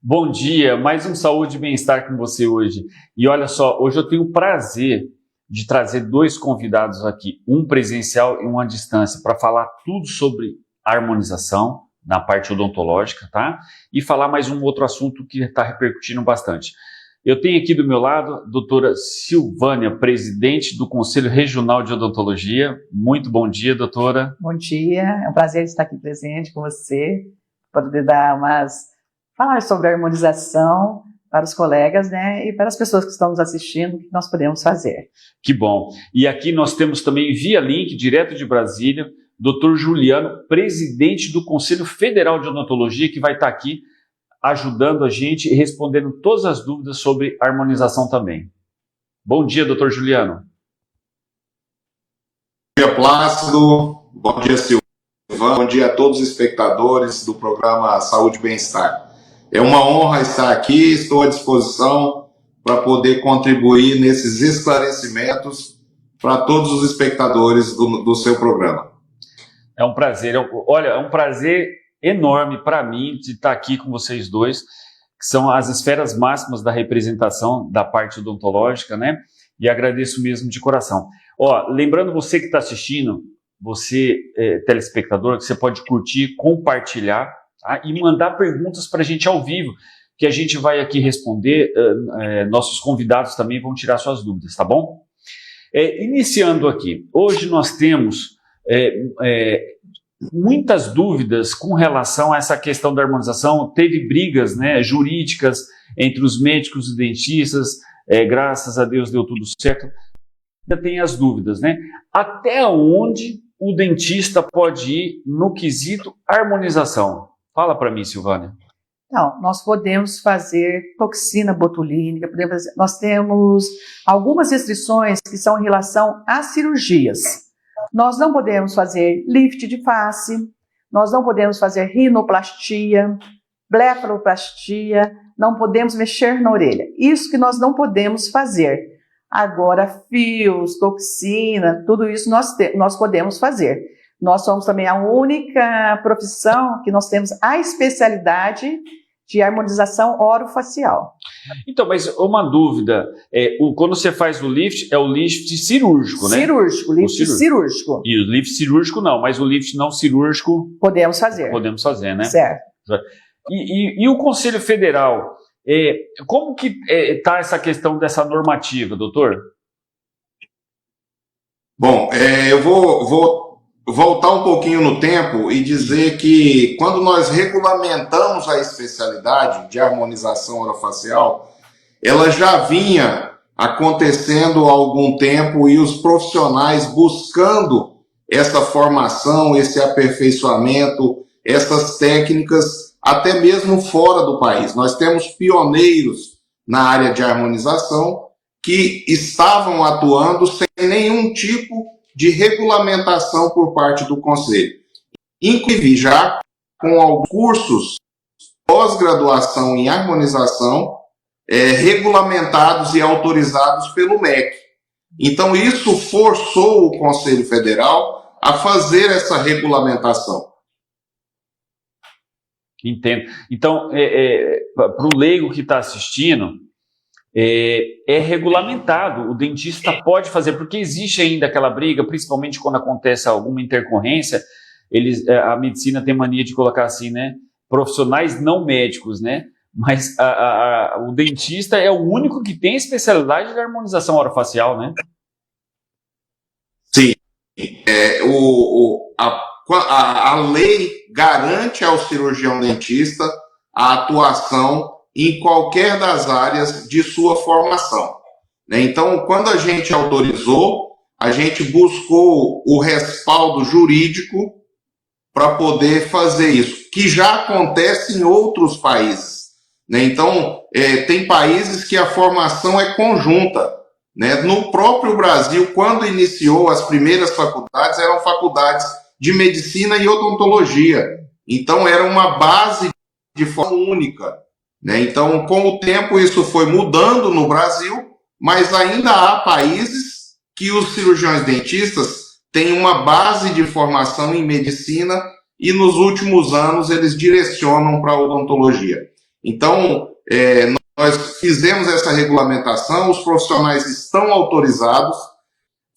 Bom dia, mais um Saúde e Bem-Estar com você hoje. E olha só, hoje eu tenho o prazer de trazer dois convidados aqui, um presencial e um à distância, para falar tudo sobre harmonização na parte odontológica, tá? E falar mais um outro assunto que está repercutindo bastante. Eu tenho aqui do meu lado a doutora Silvânia, presidente do Conselho Regional de Odontologia. Muito bom dia, doutora. Bom dia, é um prazer estar aqui presente com você, poder falar sobre a harmonização para os colegas, né, e para as pessoas que estão nos assistindo, o que nós podemos fazer. Que bom. E aqui nós temos também via link, direto de Brasília, Dr. Juliano, presidente do Conselho Federal de Odontologia, que vai estar aqui ajudando a gente e respondendo todas as dúvidas sobre harmonização também. Bom dia, Dr. Juliano. Bom dia, Plácido. Bom dia, Silvana. Bom dia a todos os espectadores do programa Saúde e Bem-Estar. É uma honra estar aqui, estou à disposição para poder contribuir nesses esclarecimentos para todos os espectadores do seu programa. É um prazer, olha, é um prazer enorme para mim de estar aqui com vocês dois, que são as esferas máximas da representação da parte odontológica, né? E agradeço mesmo de coração. Ó, lembrando você que está assistindo, você, telespectador, que você pode curtir, compartilhar, tá? E mandar perguntas para a gente ao vivo, que a gente vai aqui responder, nossos convidados também vão tirar suas dúvidas, tá bom? Iniciando aqui, hoje nós temos muitas dúvidas com relação a essa questão da harmonização. Teve brigas, né, jurídicas entre os médicos e dentistas, graças a Deus deu tudo certo. Ainda tem as dúvidas, né? Até onde o dentista pode ir no quesito harmonização? Fala para mim, Silvânia. Então, nós podemos fazer toxina botulínica, nós temos algumas restrições que são em relação às cirurgias. Nós não podemos fazer lift de face, nós não podemos fazer rinoplastia, blefaroplastia, não podemos mexer na orelha. Isso que nós não podemos fazer. Agora, fios, toxina, tudo isso nós podemos fazer. Nós somos também a única profissão que nós temos a especialidade de harmonização orofacial. Então, mas uma dúvida, quando você faz o lift, é o lift cirúrgico, né? Cirúrgico, lift cirúrgico. E o lift cirúrgico não, mas o lift não cirúrgico... Podemos fazer. Podemos fazer, né? Certo. E o Conselho Federal, como que está essa questão dessa normativa, doutor? Bom, eu vou voltar um pouquinho no tempo e dizer que quando nós regulamentamos a especialidade de harmonização orofacial, ela já vinha acontecendo há algum tempo e os profissionais buscando essa formação, esse aperfeiçoamento, essas técnicas, até mesmo fora do país. Nós temos pioneiros na área de harmonização que estavam atuando sem nenhum tipo de regulamentação por parte do Conselho. Inclusive, já com alguns cursos pós-graduação em harmonização regulamentados e autorizados pelo MEC. Então, isso forçou o Conselho Federal a fazer essa regulamentação. Entendo. Então, para o leigo que está assistindo, é regulamentado, o dentista pode fazer, porque existe ainda aquela briga, principalmente quando acontece alguma intercorrência, a medicina tem mania de colocar assim, né, profissionais não médicos, né, mas o dentista é o único que tem especialidade de harmonização orofacial, né? Sim, a lei garante ao cirurgião dentista a atuação em qualquer das áreas de sua formação. Então, quando a gente autorizou, a gente buscou o respaldo jurídico para poder fazer isso, que já acontece em outros países. Então, tem países que a formação é conjunta. No próprio Brasil, quando iniciou as primeiras faculdades, eram faculdades de medicina e odontologia. Então, era uma base de forma única. Então, com o tempo, isso foi mudando no Brasil, mas ainda há países que os cirurgiões dentistas têm uma base de formação em medicina e nos últimos anos eles direcionam para a odontologia. Então, nós fizemos essa regulamentação, os profissionais estão autorizados.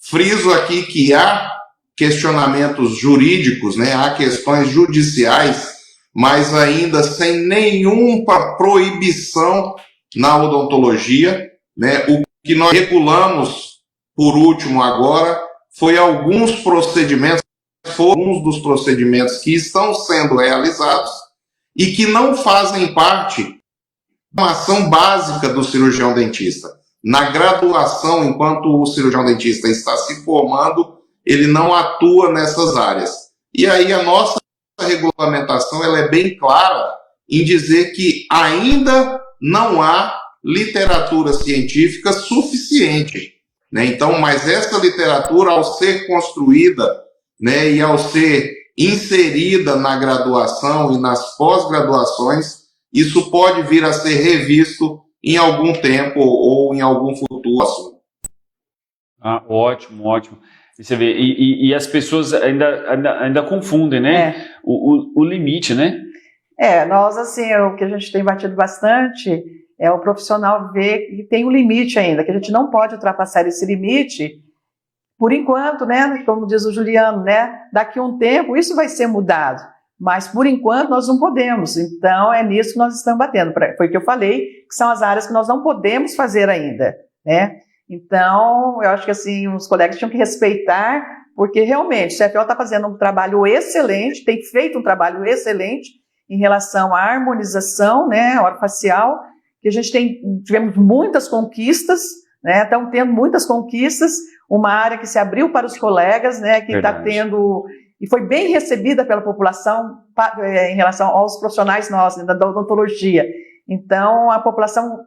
Friso aqui que há questionamentos jurídicos, né? Há questões judiciais, mas ainda sem nenhuma proibição na odontologia, né? O que nós regulamos, por último agora, foi alguns procedimentos, foram alguns dos procedimentos que estão sendo realizados e que não fazem parte da formação básica do cirurgião dentista. Na graduação, enquanto o cirurgião dentista está se formando, ele não atua nessas áreas. E aí a nossa regulamentação ela é bem clara em dizer que ainda não há literatura científica suficiente, né? Então, mas essa literatura, ao ser construída, né, e ao ser inserida na graduação e nas pós-graduações, isso pode vir a ser revisto em algum tempo ou em algum futuro. Ótimo, ótimo. E você vê, e as pessoas ainda confundem, né? O limite, né? Nós, assim, o que a gente tem batido bastante é o profissional ver que tem um limite ainda, que a gente não pode ultrapassar esse limite, por enquanto, né? Como diz o Juliano, né? Daqui a um tempo isso vai ser mudado, mas por enquanto nós não podemos, então é nisso que nós estamos batendo. Foi o que eu falei, que são as áreas que nós não podemos fazer ainda, né? Então, eu acho que assim, os colegas tinham que respeitar, porque realmente o CFO está fazendo um trabalho excelente, tem feito um trabalho excelente em relação à harmonização, né, orofacial, que a gente tivemos muitas conquistas, né, estamos tendo muitas conquistas, uma área que se abriu para os colegas, né, que está tendo, e foi bem recebida pela população em relação aos profissionais nossos, né, da odontologia. Então, a população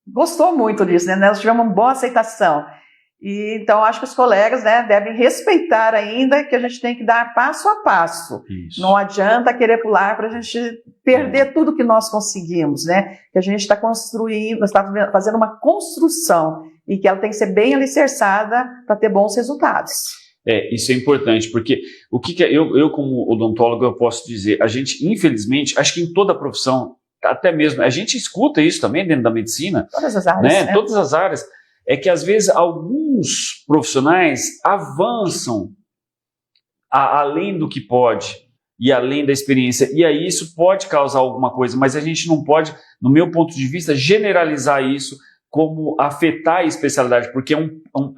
gostou muito disso, né? Nós tivemos uma boa aceitação. E, então, acho que os colegas, né, devem respeitar ainda que a gente tem que dar passo a passo. Isso. Não adianta querer pular para a gente perder tudo que nós conseguimos, né? Que a gente está construindo, nós estamos fazendo uma construção e que ela tem que ser bem alicerçada para ter bons resultados. Isso é importante, porque o que eu como odontólogo, eu posso dizer, a gente, infelizmente, acho que em toda a profissão, até mesmo, a gente escuta isso também dentro da medicina. Todas as áreas. Né? Todas as áreas. É que, às vezes, alguns profissionais avançam além do que pode e além da experiência. E aí isso pode causar alguma coisa, mas a gente não pode, no meu ponto de vista, generalizar isso como afetar a especialidade, porque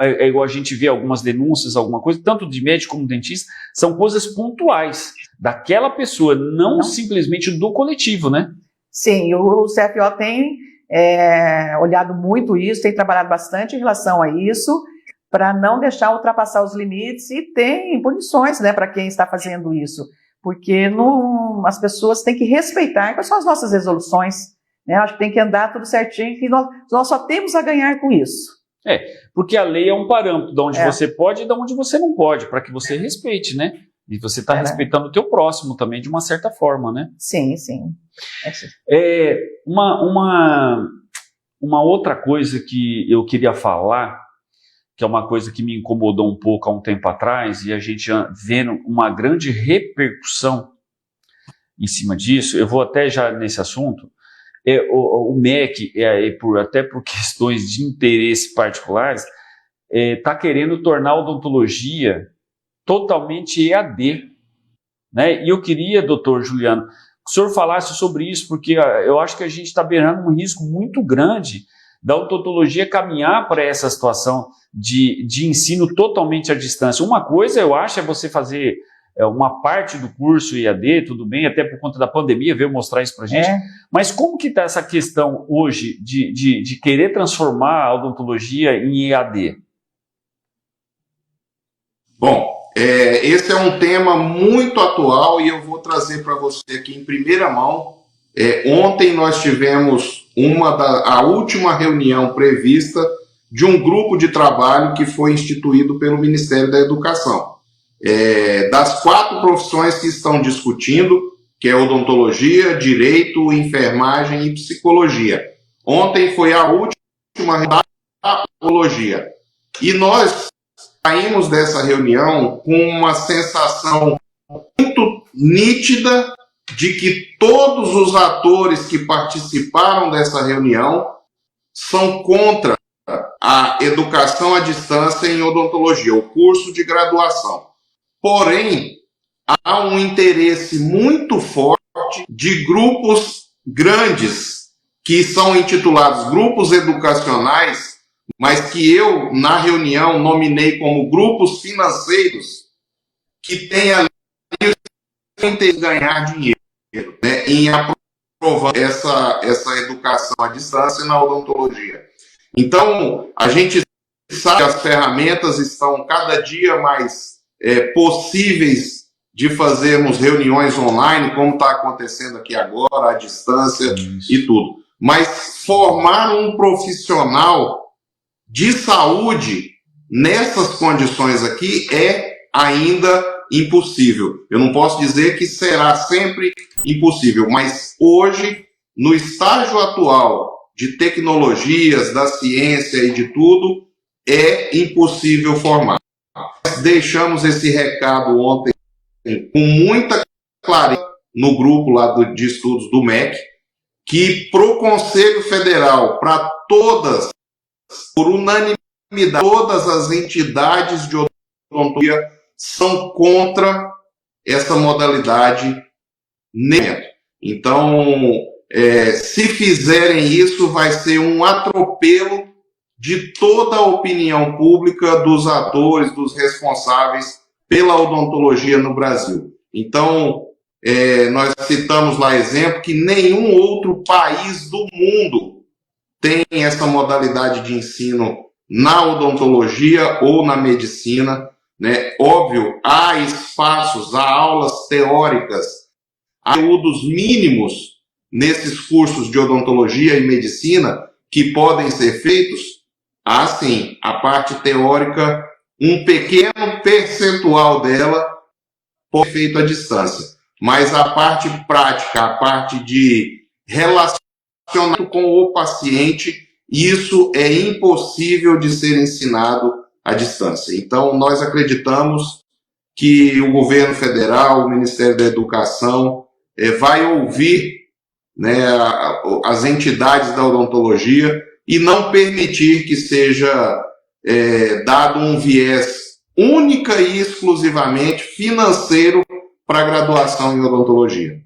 é igual a gente vê algumas denúncias, alguma coisa, tanto de médico como dentista, são coisas pontuais daquela pessoa, não simplesmente do coletivo, né? Sim, o CFO tem olhado muito isso, tem trabalhado bastante em relação a isso, para não deixar ultrapassar os limites, e tem punições, né, para quem está fazendo isso, porque as pessoas têm que respeitar quais são as nossas resoluções, né? Acho que tem que andar tudo certinho, que nós só temos a ganhar com isso. Porque a lei é um parâmetro de onde você pode e de onde você não pode, para que você respeite, né? E você está respeitando o teu próximo também, de uma certa forma, né? Sim, sim. Uma outra coisa que eu queria falar, que é uma coisa que me incomodou um pouco há um tempo atrás, e a gente vendo uma grande repercussão em cima disso, eu vou até já nesse assunto, o MEC, até por questões de interesse particulares, está querendo tornar a odontologia totalmente EAD, né? E eu queria, doutor Juliano, que o senhor falasse sobre isso, porque eu acho que a gente está beirando um risco muito grande da odontologia caminhar para essa situação de ensino totalmente à distância. Uma coisa, eu acho, é você fazer uma parte do curso EAD, tudo bem, até por conta da pandemia, veio mostrar isso para a gente, mas como que está essa questão hoje de querer transformar a odontologia em EAD? Bom, esse é um tema muito atual e eu vou trazer para você aqui em primeira mão. Ontem nós tivemos a última reunião prevista de um grupo de trabalho que foi instituído pelo Ministério da Educação. Das 4 profissões que estão discutindo, que é odontologia, direito, enfermagem e psicologia. Ontem foi a última reunião da odontologia. E nós saímos dessa reunião com uma sensação muito nítida de que todos os atores que participaram dessa reunião são contra a educação à distância em odontologia, o curso de graduação. Porém, há um interesse muito forte de grupos grandes, que são intitulados grupos educacionais, mas que eu, na reunião, nominei como grupos financeiros, que têm ali o interesse de ganhar dinheiro, né, em aprovar essa educação à distância na odontologia. Então, a gente sabe que as ferramentas estão cada dia mais possíveis de fazermos reuniões online, como está acontecendo aqui agora, à distância e tudo. Mas formar um profissional de saúde nessas condições aqui é ainda impossível. Eu não posso dizer que será sempre impossível, mas hoje, no estágio atual de tecnologias, da ciência e de tudo, é impossível formar. Nós deixamos esse recado ontem com muita clareza no grupo lá de estudos do MEC, que para o Conselho Federal, para todas, por unanimidade, todas as entidades de odontologia são contra essa modalidade. Então, se fizerem isso, vai ser um atropelo de toda a opinião pública, dos atores, dos responsáveis pela odontologia no Brasil. Então, nós citamos lá exemplo que nenhum outro país do mundo tem essa modalidade de ensino na odontologia ou na medicina, né? Óbvio, há espaços, há aulas teóricas, há conteúdos mínimos nesses cursos de odontologia e medicina que podem ser feitos. Há, sim, a parte teórica, um pequeno percentual dela pode ser feito à distância. Mas a parte prática, a parte de relacionamento com o paciente, isso é impossível de ser ensinado à distância. Então, nós acreditamos que o governo federal, o Ministério da Educação, vai ouvir, né, as entidades da odontologia e não permitir que seja dado um viés única e exclusivamente financeiro para a graduação em odontologia.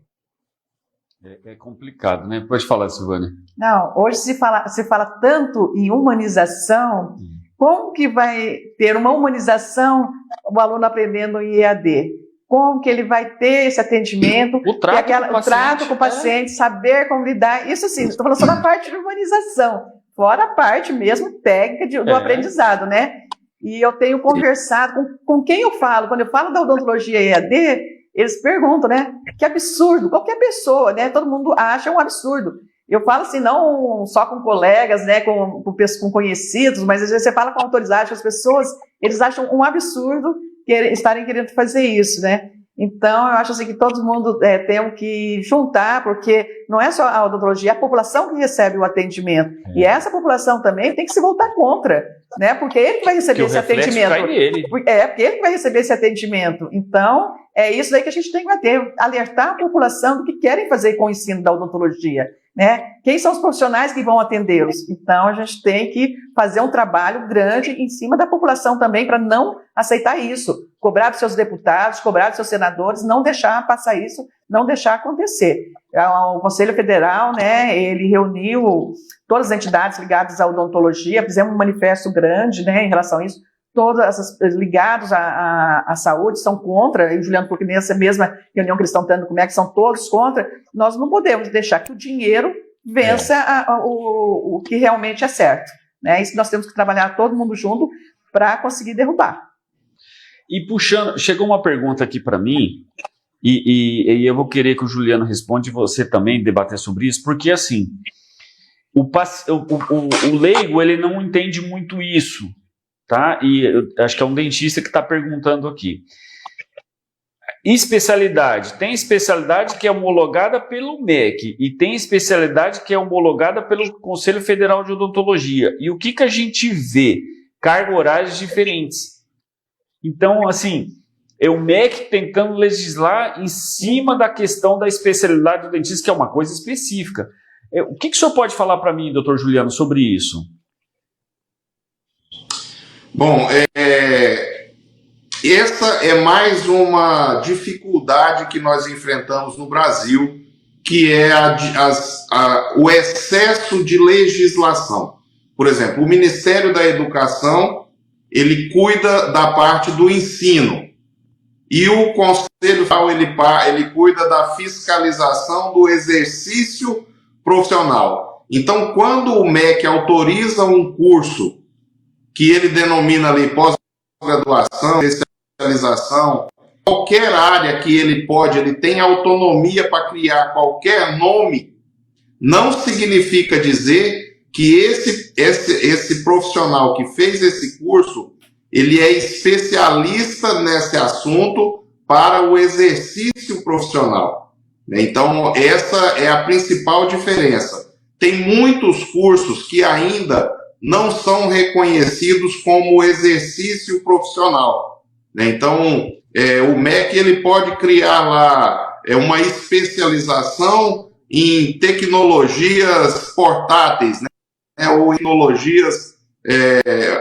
É complicado, né? Pode falar, Silvânia. Não, hoje se fala tanto em humanização. Como que vai ter uma humanização, o aluno aprendendo em EAD? Como que ele vai ter esse atendimento, o trato com o paciente, saber como lidar? Isso sim, estou falando só da parte de humanização, fora a parte mesmo técnica do aprendizado, né? E eu tenho conversado com quem eu falo, quando eu falo da odontologia EAD, eles perguntam, né? Que absurdo, qualquer pessoa, né? Todo mundo acha um absurdo. Eu falo assim, não só com colegas, né, com conhecidos, mas às vezes você fala com autoridade, com as pessoas, eles acham um absurdo estarem querendo fazer isso, né? Então, eu acho assim que todo mundo tem que juntar, porque não é só a odontologia, é a população que recebe o atendimento. E essa população também tem que se voltar contra, né? Porque ele que vai receber esse atendimento. Porque ele que vai receber esse atendimento. Então, é isso daí que a gente tem que ter, alertar a população do que querem fazer com o ensino da odontologia, né? Quem são os profissionais que vão atendê-los? Então, a gente tem que fazer um trabalho grande em cima da população também para não aceitar isso, cobrar dos seus deputados, cobrar dos seus senadores, não deixar passar isso, não deixar acontecer. O Conselho Federal, né, ele reuniu todas as entidades ligadas à odontologia, fizemos um manifesto grande, né, em relação a isso. Todas essas ligados à saúde são contra, e o Juliano, porque nessa mesma reunião que eles estão tendo, como é que são todos contra, nós não podemos deixar que o dinheiro vença o que realmente é certo, né? Isso nós temos que trabalhar todo mundo junto para conseguir derrubar. E puxando, chegou uma pergunta aqui para mim, e eu vou querer que o Juliano responda e você também debater sobre isso, porque assim, o leigo, ele não entende muito isso. Tá? E eu acho que é um dentista que está perguntando aqui. Especialidade. Tem especialidade que é homologada pelo MEC e tem especialidade que é homologada pelo Conselho Federal de Odontologia. E o que a gente vê? Carga horárias diferentes. Então, assim, é o MEC tentando legislar em cima da questão da especialidade do dentista, que é uma coisa específica. O que o senhor pode falar para mim, doutor Juliano, sobre isso? Bom, essa é mais uma dificuldade que nós enfrentamos no Brasil, que é o excesso de legislação. Por exemplo, o Ministério da Educação, ele cuida da parte do ensino, e o Conselho Federal, ele cuida da fiscalização do exercício profissional. Então, quando o MEC autoriza um curso que ele denomina ali pós-graduação, especialização, qualquer área que ele tem autonomia para criar qualquer nome, não significa dizer que esse profissional que fez esse curso, ele é especialista nesse assunto para o exercício profissional. Então, essa é a principal diferença. Tem muitos cursos que ainda não são reconhecidos como exercício profissional. Então, o MEC ele pode criar lá uma especialização em tecnologias portáteis, ou tecnologias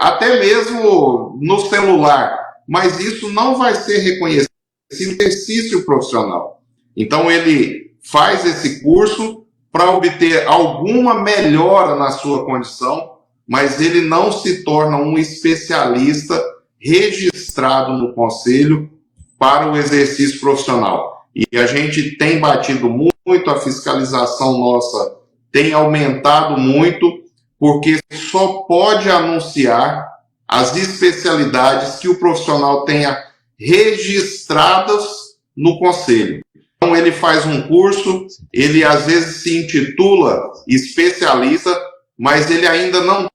até mesmo no celular, mas isso não vai ser reconhecido como exercício profissional. Então, ele faz esse curso para obter alguma melhora na sua condição, mas ele não se torna um especialista registrado no Conselho para o exercício profissional. E a gente tem batido muito, a fiscalização nossa tem aumentado muito, porque só pode anunciar as especialidades que o profissional tenha registradas no Conselho. Então, ele faz um curso, ele às vezes se intitula especialista, mas ele ainda não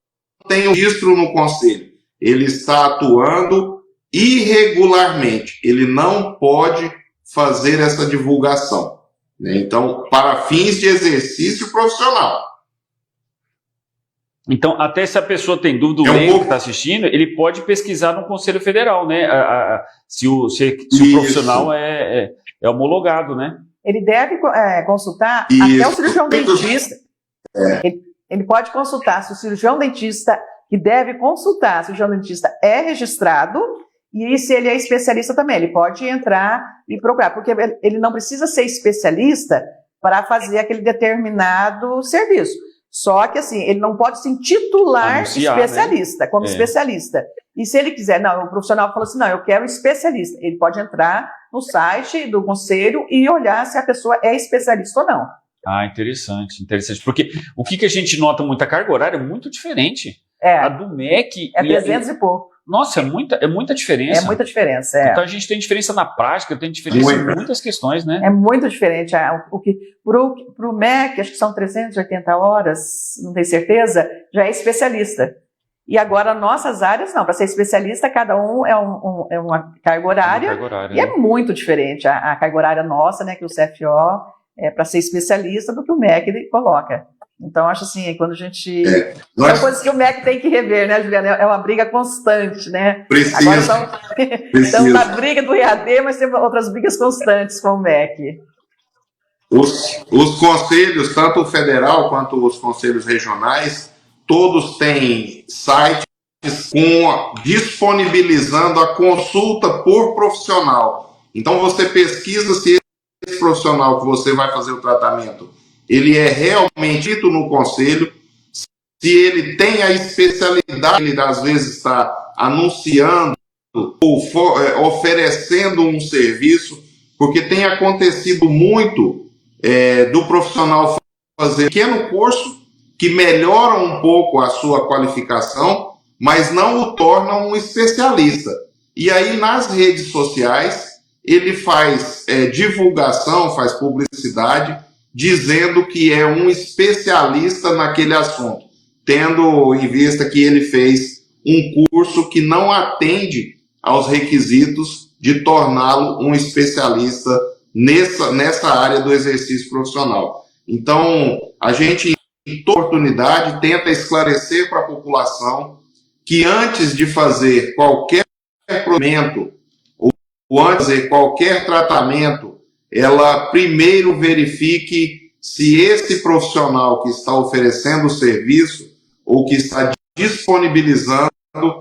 tem o registro no Conselho. Ele está atuando irregularmente. Ele não pode fazer essa divulgação. Então, para fins de exercício profissional. Então, até se a pessoa tem dúvida, o leigo que está assistindo, ele pode pesquisar no Conselho Federal, né? Se o profissional é homologado, né? Ele deve consultar até o cirurgião dentista. Ele pode consultar se o cirurgião dentista, que deve consultar se o cirurgião dentista é registrado, e se ele é especialista também. Ele pode entrar e procurar, porque ele não precisa ser especialista para fazer aquele determinado serviço. Só que, assim, ele não pode se intitular especialista, né? Como especialista. E se ele quiser, o profissional falou assim, não, eu quero um especialista. Ele pode entrar no site do Conselho e olhar se a pessoa é especialista ou não. Interessante. Porque o que a gente nota muito, a carga horária é muito diferente. A do MEC... É 300 e pouco. Nossa, é muita diferença. É muita diferença, Então a gente tem diferença na prática, tem diferença em muitas questões, né? É muito diferente. O que para o MEC, acho que são 380 horas, não tenho certeza, já é especialista. E agora, nossas áreas, não. Para ser especialista, cada um é uma carga horária. E é muito diferente a carga horária nossa, né, que o CFO para ser especialista, do que o MEC ele coloca. Então, acho assim, quando a gente... São coisas que o MEC tem que rever, né, Juliana? É uma briga constante, né? Precisa. Agora estamos na briga do EAD, mas tem outras brigas constantes com o MEC. Os conselhos, tanto o federal quanto os conselhos regionais, todos têm sites disponibilizando a consulta por profissional. Então, você pesquisa se esse profissional que você vai fazer o tratamento ele é realmente dito no Conselho, se ele tem a especialidade, ele às vezes está anunciando ou oferecendo um serviço, porque tem acontecido muito do profissional fazer um pequeno curso que melhora um pouco a sua qualificação, mas não o torna um especialista. E aí, nas redes sociais, ele faz divulgação, faz publicidade, dizendo que é um especialista naquele assunto, tendo em vista que ele fez um curso que não atende aos requisitos de torná-lo um especialista nessa área do exercício profissional. Então, a gente, em toda oportunidade, tenta esclarecer para a população que antes de fazer qualquer procedimento, antes de qualquer tratamento, ela primeiro verifique se esse profissional que está oferecendo o serviço ou que está disponibilizando,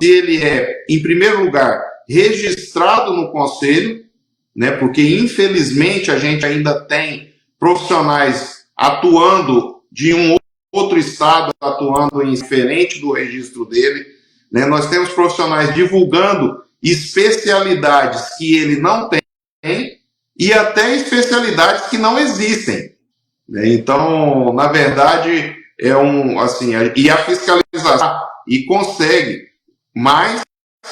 se ele é, em primeiro lugar, registrado no conselho, né, porque infelizmente a gente ainda tem profissionais atuando de um outro estado, atuando em diferente do registro dele, né? Nós temos profissionais divulgando especialidades que ele não tem e até especialidades que não existem, né? Então, na verdade, e a fiscalização e consegue, mas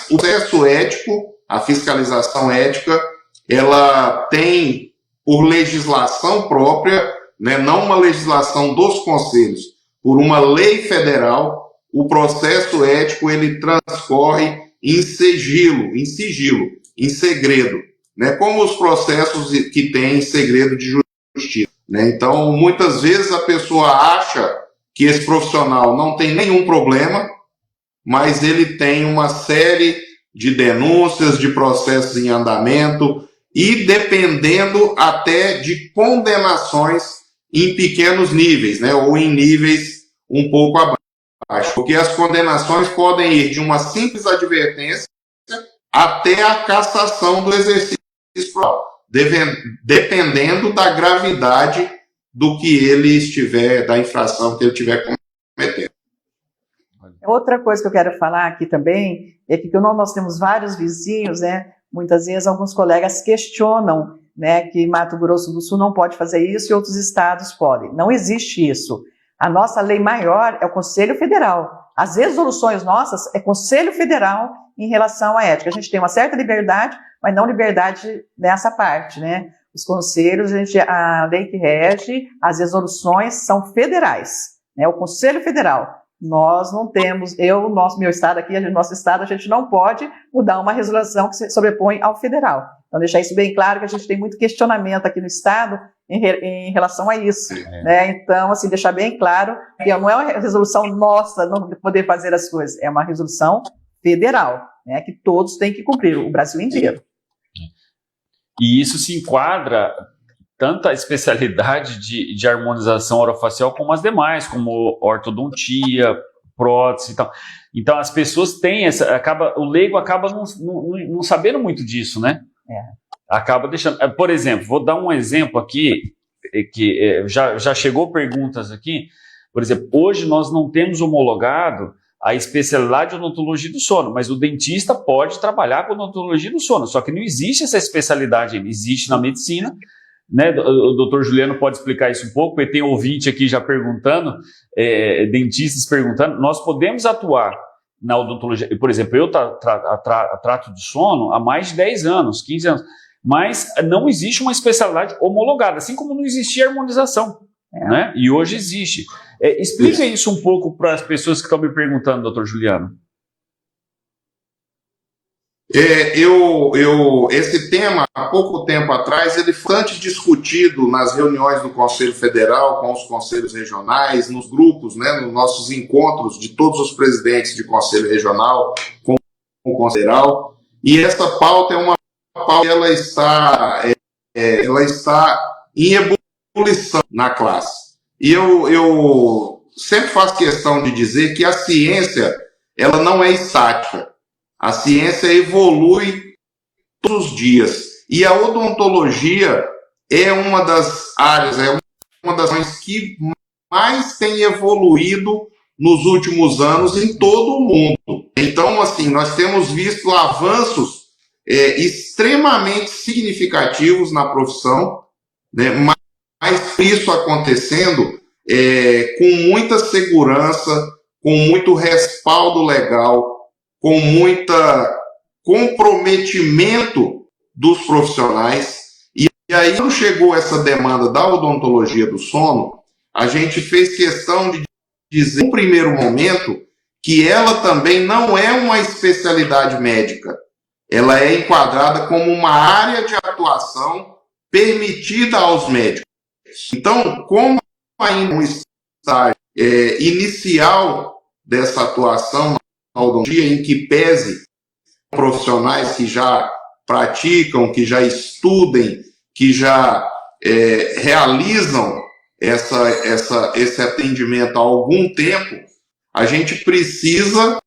o processo ético, a fiscalização ética, ela tem por legislação própria, né, não uma legislação dos conselhos, por uma lei federal, o processo ético ele transcorre em sigilo, em segredo, né, como os processos que têm segredo de justiça, né? Então, muitas vezes a pessoa acha que esse profissional não tem nenhum problema, mas ele tem uma série de denúncias, de processos em andamento e dependendo até de condenações em pequenos níveis, né, ou em níveis um pouco abaixo, porque as condenações podem ir de uma simples advertência até a cassação do exercício profissional, dependendo da gravidade do que ele estiver, da infração que ele estiver cometendo. Outra coisa que eu quero falar aqui também é que nós temos vários vizinhos, né? Muitas vezes alguns colegas questionam, né, que Mato Grosso do Sul não pode fazer isso e outros estados podem. Não existe isso. A nossa lei maior é o Conselho Federal. As resoluções nossas é Conselho Federal em relação à ética. A gente tem uma certa liberdade, mas não liberdade nessa parte, né? Os conselhos, a lei que rege, as resoluções são federais, né? O Conselho Federal. Nós não temos, meu estado aqui, nosso estado, a gente não pode mudar uma resolução que se sobrepõe ao federal. Então, deixar isso bem claro, que a gente tem muito questionamento aqui no estado em relação a isso, né? Então, assim, deixar bem claro que não é uma resolução nossa não poder fazer as coisas, é uma resolução federal, né? Que todos têm que cumprir, o Brasil inteiro. E isso se enquadra tanto a especialidade de harmonização orofacial como as demais, como ortodontia, prótese e tal. Então, as pessoas têm o leigo acaba não sabendo muito disso, né? Acaba deixando. Por exemplo, vou dar um exemplo aqui, que já chegou perguntas aqui. Por exemplo, hoje nós não temos homologado a especialidade de odontologia do sono, mas o dentista pode trabalhar com odontologia do sono, só que não existe essa especialidade ainda, existe na medicina, né? O doutor Juliano pode explicar isso um pouco, porque tem ouvinte aqui já perguntando, dentistas perguntando, nós podemos atuar na odontologia, por exemplo, eu trato de sono há mais de 10 anos, 15 anos, mas não existe uma especialidade homologada, assim como não existia harmonização, né? E hoje existe. Explica isso um pouco para as pessoas que estão me perguntando, doutor Juliano. Esse tema, há pouco tempo atrás, ele foi bastante discutido nas reuniões do Conselho Federal, com os conselhos regionais, nos grupos, né, nos nossos encontros de todos os presidentes de conselho regional com o Conselho Federal. E essa pauta é uma pauta que ela está em ebulição na classe. E eu sempre faço questão de dizer que a ciência ela não é estática. A ciência evolui todos os dias. E a odontologia é uma das áreas, que mais tem evoluído nos últimos anos em todo o mundo. Então, assim, nós temos visto avanços extremamente significativos na profissão, né? Mas isso acontecendo com muita segurança, com muito respaldo legal, com muito comprometimento dos profissionais. E aí, quando chegou essa demanda da odontologia do sono, a gente fez questão de dizer, no primeiro momento, que ela também não é uma especialidade médica. Ela é enquadrada como uma área de atuação permitida aos médicos. Então, como ainda um estágio inicial dessa atuação na odontologia, em que pese profissionais que já praticam, que já estudem, que já realizam esse atendimento há algum tempo, a gente precisa,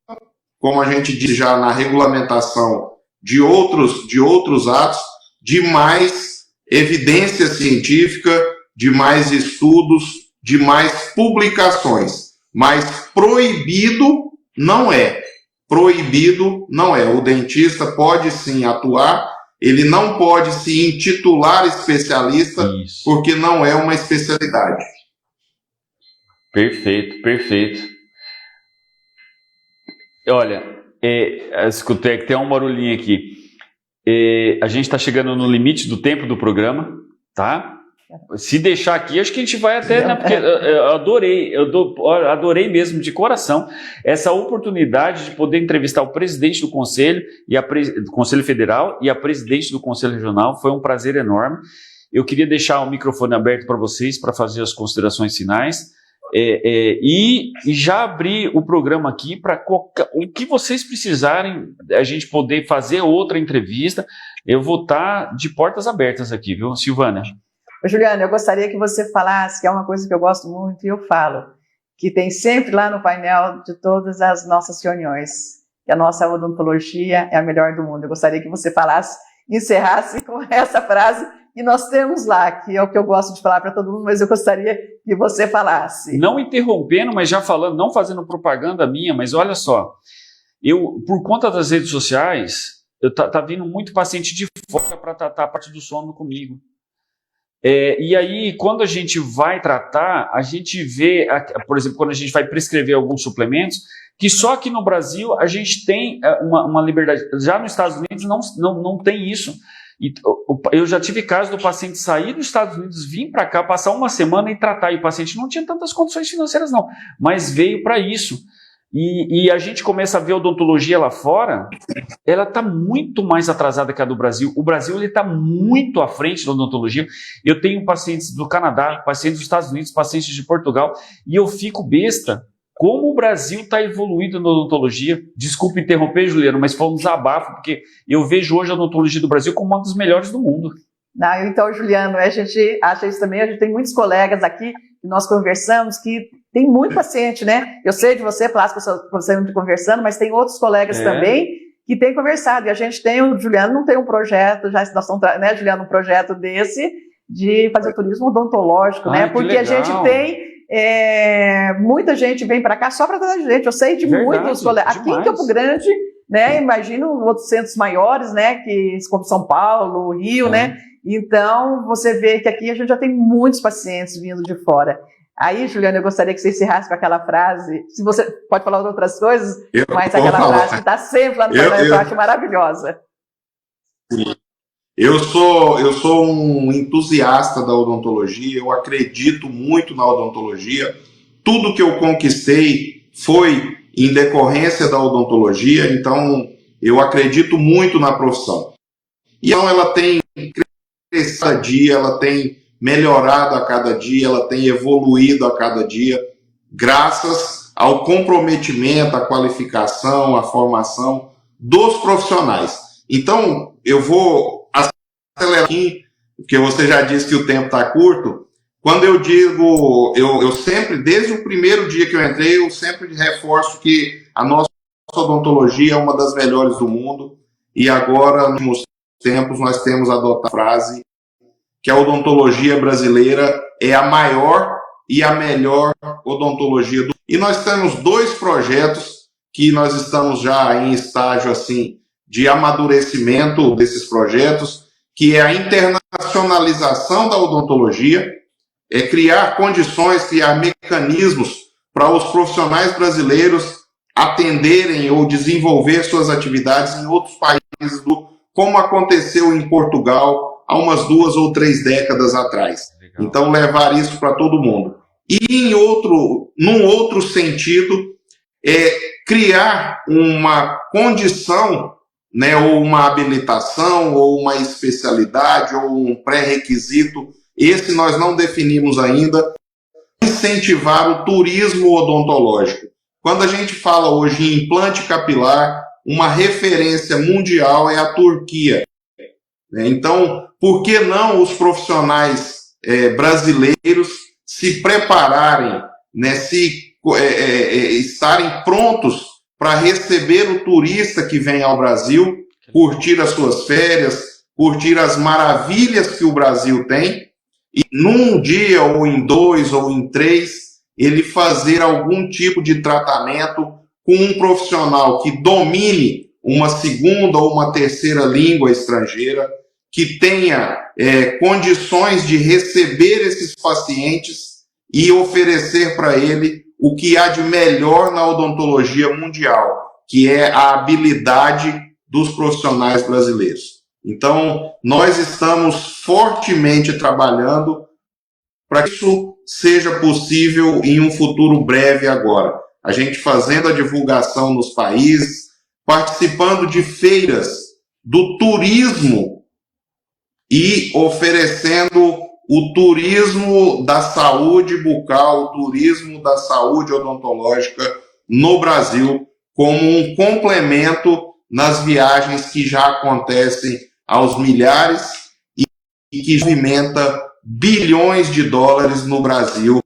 como a gente diz já na regulamentação de outros atos, de mais evidência científica, de mais estudos, de mais publicações. Mas proibido não é. Proibido não é. O dentista pode sim atuar, ele não pode se intitular especialista, isso, porque não é uma especialidade. Perfeito, perfeito. Olha, escutei que tem um barulhinho aqui. A gente está chegando no limite do tempo do programa, tá? Se deixar aqui, acho que a gente vai até, né, porque eu adorei mesmo de coração essa oportunidade de poder entrevistar o presidente do Conselho, do Conselho Federal e a presidente do Conselho Regional. Foi um prazer enorme. Eu queria deixar o microfone aberto para vocês para fazer as considerações finais e já abrir o programa aqui para o que vocês precisarem, a gente poder fazer outra entrevista. Eu vou estar de portas abertas aqui, viu, Silvânia? Juliana, eu gostaria que você falasse, que é uma coisa que eu gosto muito e eu falo, que tem sempre lá no painel de todas as nossas reuniões, que a nossa odontologia é a melhor do mundo. Eu gostaria que você falasse, encerrasse com essa frase que nós temos lá, que é o que eu gosto de falar para todo mundo, mas eu gostaria que você falasse. Não interrompendo, mas já falando, não fazendo propaganda minha, mas olha só, por conta das redes sociais, tá vindo muito paciente de fora para tratar a parte do sono comigo. E aí, quando a gente vai tratar, a gente vê, por exemplo, quando a gente vai prescrever alguns suplementos, que só aqui no Brasil a gente tem uma liberdade. Já nos Estados Unidos não tem isso. E eu já tive caso do paciente sair dos Estados Unidos, vir para cá, passar uma semana e tratar. E o paciente não tinha tantas condições financeiras, não, mas veio para isso. E a gente começa a ver a odontologia lá fora, ela está muito mais atrasada que a do Brasil. O Brasil está muito à frente da odontologia. Eu tenho pacientes do Canadá, pacientes dos Estados Unidos, pacientes de Portugal, e eu fico besta como o Brasil está evoluído na odontologia. Desculpe interromper, Juliana, mas foi um desabafo, porque eu vejo hoje a odontologia do Brasil como uma das melhores do mundo. Não, então, Juliano, a gente acha isso também. A gente tem muitos colegas aqui que nós conversamos que tem muito paciente, né? Eu sei de você, Plástico, você não está conversando, mas tem outros colegas também que têm conversado. E a gente tem, o Juliano não tem um projeto, já nós estamos, né, Juliano, um projeto desse de fazer turismo odontológico, né? Porque a gente tem muita gente vem para cá só para tratar de gente. Eu sei de muitos colegas. Aqui em Campo Grande, né? Imagino outros centros maiores, né? Como São Paulo, Rio, né? Então, você vê que aqui a gente já tem muitos pacientes vindo de fora. Aí, Juliana, eu gostaria que você encerrasse com aquela frase. Se você pode falar outras coisas, mas aquela frase que está sempre lá no painel, eu acho maravilhosa. Eu sou um entusiasta da odontologia, eu acredito muito na odontologia. Tudo que eu conquistei foi em decorrência da odontologia, então eu acredito muito na profissão. E então ela tem crescido a cada dia, ela tem melhorado a cada dia, ela tem evoluído a cada dia, graças ao comprometimento, à qualificação, à formação dos profissionais. Então, eu vou acelerar aqui, porque você já disse que o tempo está curto. Quando eu digo, eu sempre, desde o primeiro dia que eu entrei, eu sempre reforço que a nossa odontologia é uma das melhores do mundo, e agora, nos últimos tempos, nós temos adotado a frase que a odontologia brasileira é a maior e a melhor odontologia do mundo. E nós temos 2 projetos que nós estamos já em estágio assim de amadurecimento desses projetos, que é a internacionalização da odontologia, criar condições, criar mecanismos para os profissionais brasileiros atenderem ou desenvolver suas atividades em outros países, como aconteceu em Portugal há umas 2 ou 3 décadas atrás. Legal. Então, levar isso para todo mundo. E num outro sentido, criar uma condição, né, ou uma habilitação, ou uma especialidade, ou um pré-requisito, esse nós não definimos ainda, incentivar o turismo odontológico. Quando a gente fala hoje em implante capilar, uma referência mundial é a Turquia. né? Então, por que não os profissionais brasileiros se prepararem, né, estarem prontos para receber o turista que vem ao Brasil, curtir as suas férias, curtir as maravilhas que o Brasil tem, e num dia, ou em 2, ou em 3, ele fazer algum tipo de tratamento com um profissional que domine uma segunda ou uma terceira língua estrangeira, que tenha condições de receber esses pacientes e oferecer para ele o que há de melhor na odontologia mundial, que é a habilidade dos profissionais brasileiros. Então, nós estamos fortemente trabalhando para que isso seja possível em um futuro breve agora. A gente fazendo a divulgação nos países, participando de feiras do turismo e oferecendo o turismo da saúde bucal, o turismo da saúde odontológica no Brasil, como um complemento nas viagens que já acontecem aos milhares e que movimenta bilhões de dólares no Brasil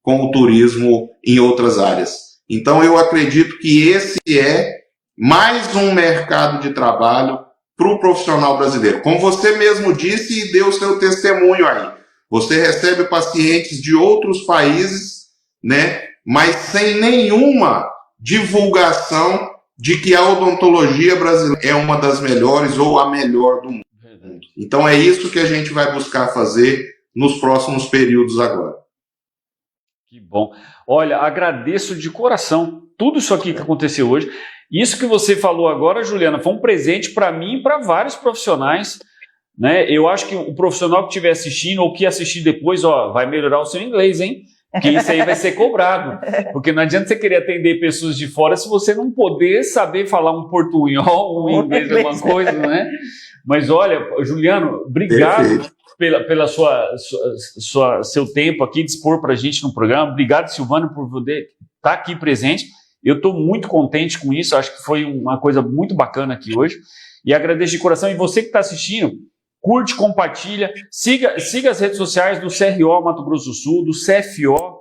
com o turismo em outras áreas. Então, eu acredito que esse é mais um mercado de trabalho para o profissional brasileiro. Como você mesmo disse e deu seu testemunho aí, você recebe pacientes de outros países, né, mas sem nenhuma divulgação de que a odontologia brasileira é uma das melhores ou a melhor do mundo. Então é isso que a gente vai buscar fazer nos próximos períodos agora. Que bom. Olha, agradeço de coração tudo isso aqui que aconteceu hoje. Isso que você falou agora, Juliana, foi um presente para mim e para vários profissionais, né? Eu acho que o profissional que estiver assistindo ou que assistir depois, ó, vai melhorar o seu inglês, hein? Porque isso aí vai ser cobrado. Porque não adianta você querer atender pessoas de fora se você não poder saber falar um portunhol, um inglês, alguma coisa, né? Mas olha, Juliano, obrigado pela seu tempo aqui, dispor para a gente no programa. Obrigado, Silvano, por poder estar aqui presente. Eu estou muito contente com isso, acho que foi uma coisa muito bacana aqui hoje. E agradeço de coração. E você que está assistindo, curte, compartilha, siga as redes sociais do CRO Mato Grosso do Sul, do CFO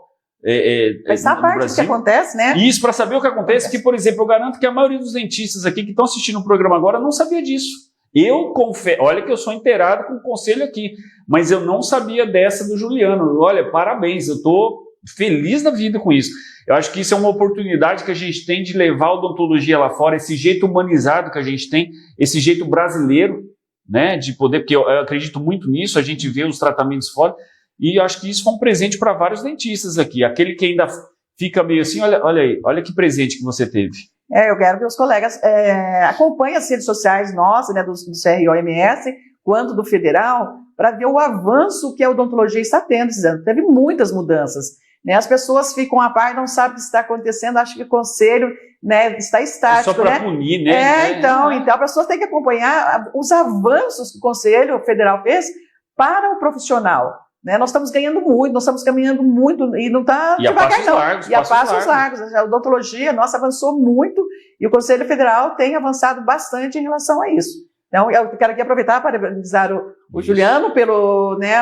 Essa parte do que acontece, né? Isso, para saber o que acontece, que, por exemplo, eu garanto que a maioria dos dentistas aqui que estão assistindo o programa agora não sabia disso. Eu confesso, olha que eu sou inteirado com o conselho aqui, mas eu não sabia dessa do Juliano. Olha, parabéns, eu estou feliz da vida com isso. Eu acho que isso é uma oportunidade que a gente tem de levar a odontologia lá fora, esse jeito humanizado que a gente tem, esse jeito brasileiro, né, de poder, porque eu acredito muito nisso, a gente vê os tratamentos fora, e eu acho que isso foi um presente para vários dentistas aqui. Aquele que ainda fica meio assim, olha aí, olha que presente que você teve. Eu quero que os colegas acompanhem as redes sociais nossas, né, do CROMS, quanto do federal, para ver o avanço que a odontologia está tendo. Teve muitas mudanças. Né? As pessoas ficam à par, não sabem o que está acontecendo, acham que o conselho, né, está estático. É só para punir, né? Então a pessoa tem que acompanhar os avanços que o Conselho Federal fez para o profissional. Né? Nós estamos ganhando muito, nós estamos caminhando muito, e não está devagar, não. E a passos largos. A odontologia, nossa, avançou muito, e o Conselho Federal tem avançado bastante em relação a isso. Então, eu quero aqui aproveitar para parabenizar o Juliano pelo, né,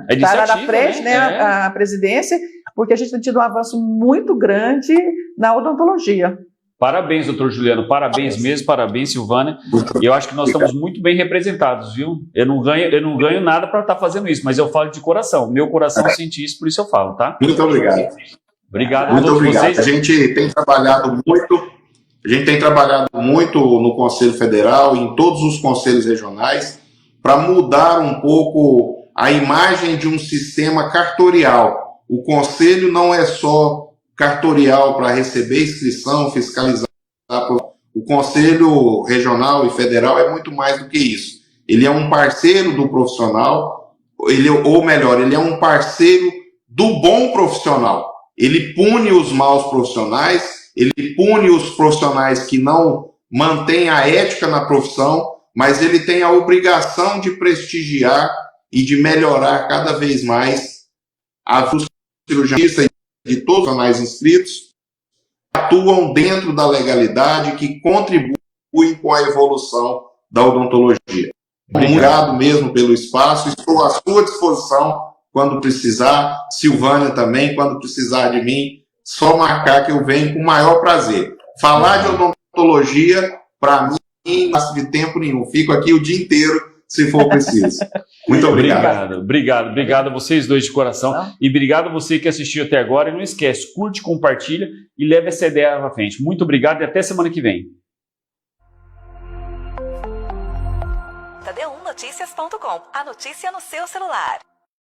estar na frente, né, a presidência, porque a gente tem tido um avanço muito grande na odontologia. Parabéns, doutor Juliano, parabéns mesmo, parabéns, Silvânia. Eu acho que nós estamos muito bem representados, viu? Eu não ganho nada para estar fazendo isso, mas eu falo de coração. Meu coração sente isso, por isso eu falo, tá? Muito obrigado. Obrigado a muito todos obrigado. vocês. A gente tem trabalhado muito no Conselho Federal e em todos os conselhos regionais para mudar um pouco a imagem de um sistema cartorial. O conselho não é só cartorial para receber inscrição, fiscalizar. O Conselho Regional e Federal é muito mais do que isso. Ele é um parceiro do profissional, ele é um parceiro do bom profissional. Ele pune os maus profissionais, ele pune os profissionais que não mantêm a ética na profissão, mas ele tem a obrigação de prestigiar e de melhorar cada vez mais a cirurgiista de todos os profissionais inscritos, atuam dentro da legalidade, que contribuem com a evolução da odontologia. Obrigado mesmo pelo espaço. Estou à sua disposição quando precisar. Silvânia também, quando precisar de mim, só marcar que eu venho com o maior prazer. Falar de odontologia, para mim, não gasto de tempo nenhum. Fico aqui o dia inteiro, se for preciso. Muito obrigado. Obrigado a vocês dois de coração. E obrigado a você que assistiu até agora. E não esquece, curte, compartilha e leve essa ideia para frente. Muito obrigado e até semana que vem. Tadeu1Notícias.com. A notícia no seu celular.